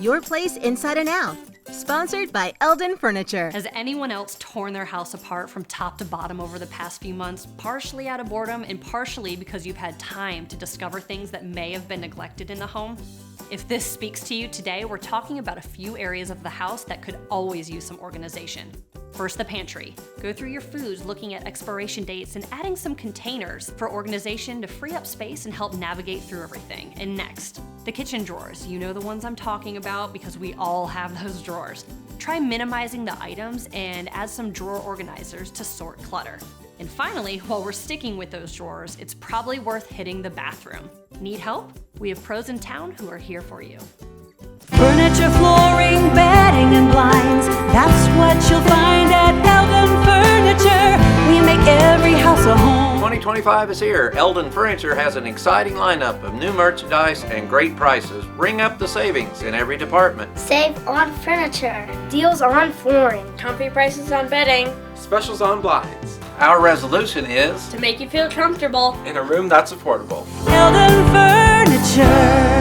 your place inside and out. Sponsored by Eldon Furniture. Has anyone else torn their house apart from top to bottom over the past few months, partially out of boredom and partially because you've had time to discover things that may have been neglected in the home? If this speaks to you today, we're talking about a few areas of the house that could always use some organization. First, the pantry. Go through your foods looking at expiration dates and adding some containers for organization to free up space and help navigate through everything. And next, the kitchen drawers. You know the ones I'm talking about because we all have those drawers. Try minimizing the items and add some drawer organizers to sort clutter. And finally, while we're sticking with those drawers, it's probably worth hitting the bathroom. Need help? We have pros in town who are here for you. Furniture, flooring, bedding, and blinds. That's what you'll find at Eldon Furniture. We make every house a home. 2025 is here. Eldon Furniture has an exciting lineup of new merchandise and great prices. Ring up the savings in every department. Save on furniture. Deals on flooring. Comfy prices on bedding. Specials on blinds. Our resolution is To make you feel comfortable In a room that's affordable. Eldon Furniture.